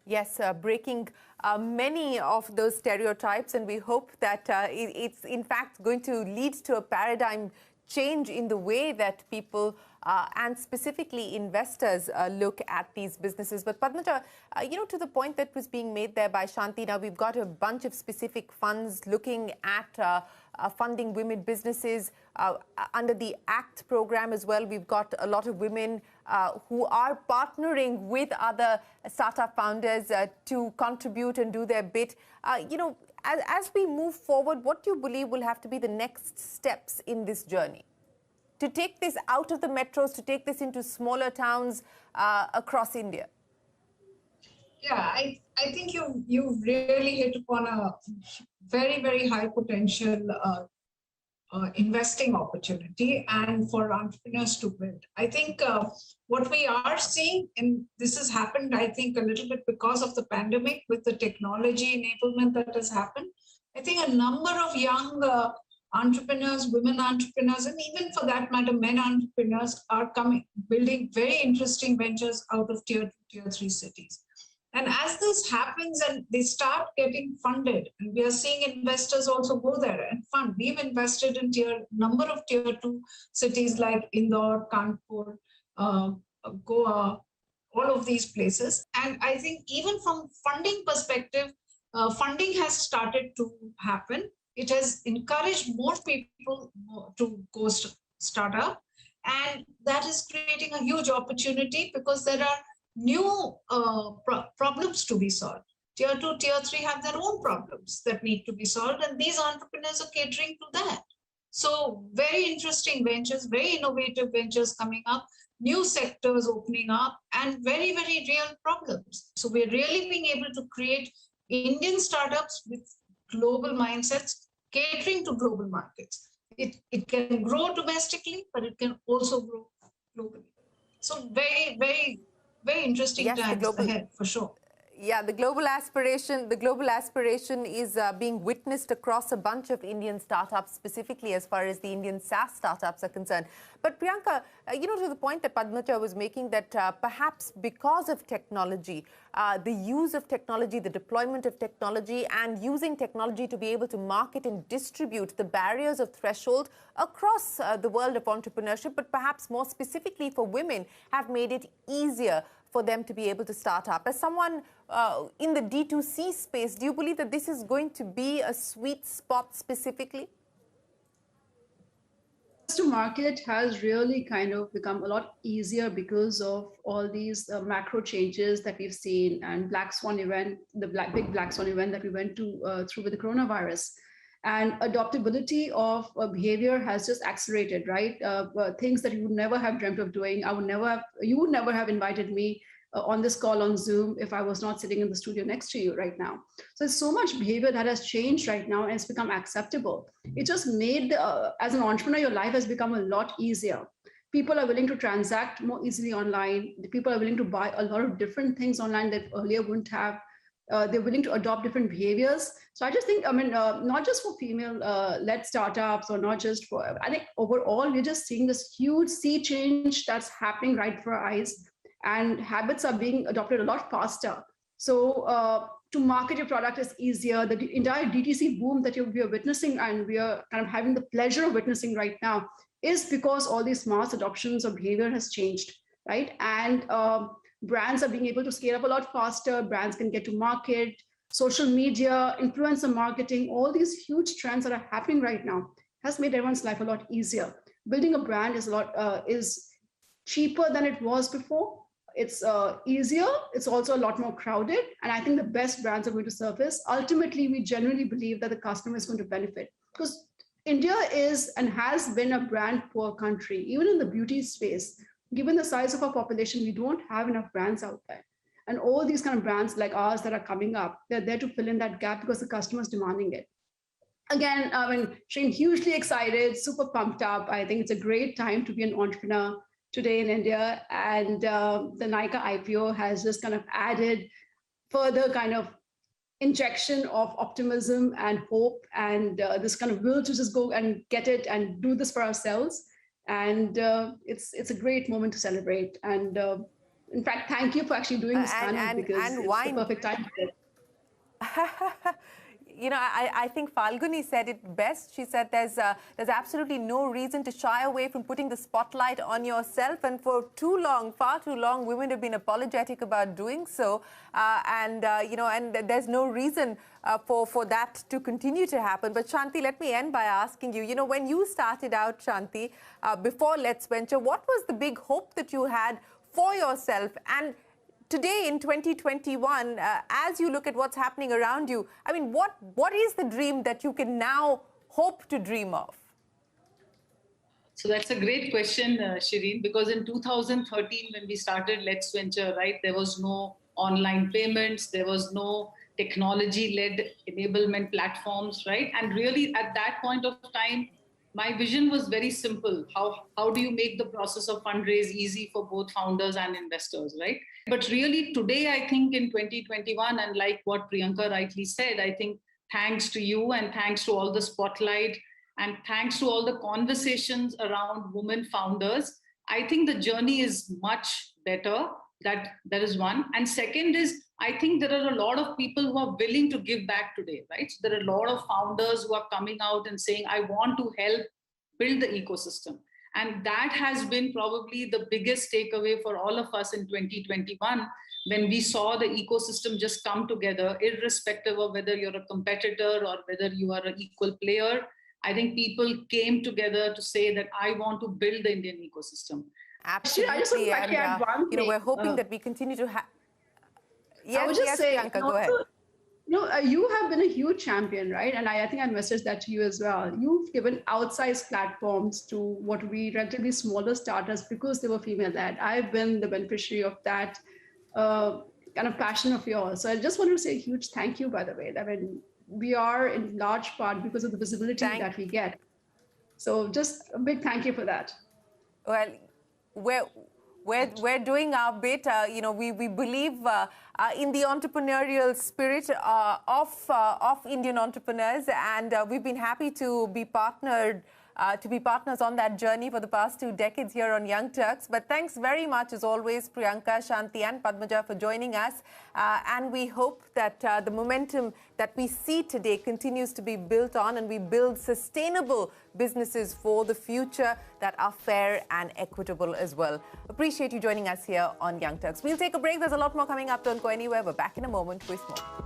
Yes, breaking many of those stereotypes, and we hope that it's in fact going to lead to a paradigm change in the way that people and specifically investors look at these businesses. But Padmaja, to the point that was being made there by Shanti, now we've got a bunch of specific funds looking at funding women businesses under the ACT program as well. We've got a lot of women who are partnering with other startup founders to contribute and do their bit. As we move forward, what do you believe will have to be the next steps in this journey? To take this out of the metros, to take this into smaller towns across India? Yeah, I think you really hit upon a very, very high potential investing opportunity and for entrepreneurs to build. I think what we are seeing, and this has happened, I think, a little bit because of the pandemic with the technology enablement that has happened. I think a number of young entrepreneurs, women entrepreneurs, and even for that matter, men entrepreneurs are building very interesting ventures out of tier 2, tier 3 cities. And as this happens and they start getting funded, and we are seeing investors also go there and fund. We've invested in number of tier 2 cities like Indore, Kanpur, Goa, all of these places. And I think even from funding perspective, funding has started to happen. It has encouraged more people to go start up. And that is creating a huge opportunity because there are new problems to be solved. Tier 2, tier 3 have their own problems that need to be solved, and these entrepreneurs are catering to that. So very interesting ventures, very innovative ventures coming up, new sectors opening up, and very, very real problems. So we're really being able to create Indian startups with global mindsets, catering to global markets. It can grow domestically, but it can also grow globally. So very, very, very interesting times ahead, for sure. Yeah, the global aspiration is being witnessed across a bunch of Indian startups, specifically as far as the Indian SaaS startups are concerned. But Priyanka, to the point that Padmaja was making, that perhaps because of technology, the use of technology, the deployment of technology, and using technology to be able to market and distribute, the barriers of threshold across the world of entrepreneurship, but perhaps more specifically for women, have made it easier for them to be able to start up. As someone in the D2C space, do you believe that this is going to be a sweet spot specifically? To market has really kind of become a lot easier because of all these macro changes that we've seen, and Black Swan event, the big Black Swan event that we went to through with the coronavirus. And adoptability of behavior has just accelerated, right? Things that you would never have dreamt of doing. You would never have invited me on this call on Zoom if I was not sitting in the studio next to you right now. So there's so much behavior that has changed right now, and it's become acceptable. It just made, as an entrepreneur, your life has become a lot easier. People are willing to transact more easily online. People are willing to buy a lot of different things online that earlier wouldn't have. They're willing to adopt different behaviors. So I just think, not just for female-led startups, or not just for, I think overall, we're just seeing this huge sea change that's happening right before our eyes, and habits are being adopted a lot faster. So to market your product is easier. The entire DTC boom that we are witnessing, and we are kind of having the pleasure of witnessing right now, is because all these mass adoptions of behavior has changed, right? And brands are being able to scale up a lot faster. Brands can get to market, social media, influencer marketing, all these huge trends that are happening right now has made everyone's life a lot easier. Building a brand is cheaper than it was before. It's easier. It's also a lot more crowded. And I think the best brands are going to surface. Ultimately, we genuinely believe that the customer is going to benefit, because India is and has been a brand poor country, even in the beauty space. Given the size of our population, we don't have enough brands out there. And all these kind of brands like ours that are coming up, they're there to fill in that gap because the customer is demanding it. Again, Shereen, hugely excited, super pumped up. I think it's a great time to be an entrepreneur today in India. And the Nykaa IPO has just kind of added further kind of injection of optimism and hope, and this kind of will to just go and get it and do this for ourselves. And it's a great moment to celebrate. And In fact, thank you for actually doing this panel because and it's wine. the perfect time for it. You know, I think Falguni said it best. She said there's absolutely no reason to shy away from putting the spotlight on yourself. And for too long, far too long, women have been apologetic about doing so. You know, and there's no reason for that to continue to happen. But Shanti, let me end by asking you, you know, when you started out, Shanti, before Let's Venture, what was the big hope that you had for yourself? And today in 2021, as you look at what's happening around you, I mean, what is the dream that you can now hope to dream of? So that's a great question, Shereen, because in 2013, when we started Let's Venture, right, there was no online payments, there was no technology-led enablement platforms, right? And really at that point of time, my vision was very simple. How do you make the process of fundraise easy for both founders and investors, right? But really today, I think in 2021, and like what Priyanka rightly said, I think thanks to you and thanks to all the spotlight and thanks to all the conversations around women founders, I think the journey is much better. That is one. And second is, I think there are a lot of people who are willing to give back today, right? So there are a lot of founders who are coming out and saying, I want to help build the ecosystem. And that has been probably the biggest takeaway for all of us in 2021, when we saw the ecosystem just come together, irrespective of whether you're a competitor or whether you are an equal player. I think people came together to say that I want to build the Indian ecosystem. Absolutely. I just want to add one you know, thing. we're hoping that we continue to have... I would just say, Priyanka, go ahead. You have been a huge champion, right? And I think I messaged that to you as well. You've given outsized platforms to what we relatively smaller startups because they were female-led. I've been the beneficiary of that kind of passion of yours. So I just wanted to say a huge thank you, by the way. I mean, we are in large part because of the visibility that we get. So just a big thank you for that. Well, we're doing our bit. You know, we believe in the entrepreneurial spirit of Indian entrepreneurs, and we've been happy to be partners on that journey for the past 2 decades here on Young Turks. But thanks very much, as always, Priyanka, Shanti and Padmaja for joining us. And we hope that the momentum that we see today continues to be built on, and we build sustainable businesses for the future that are fair and equitable as well. Appreciate you joining us here on Young Turks. We'll take a break. There's a lot more coming up. Don't go anywhere. We're back in a moment with more.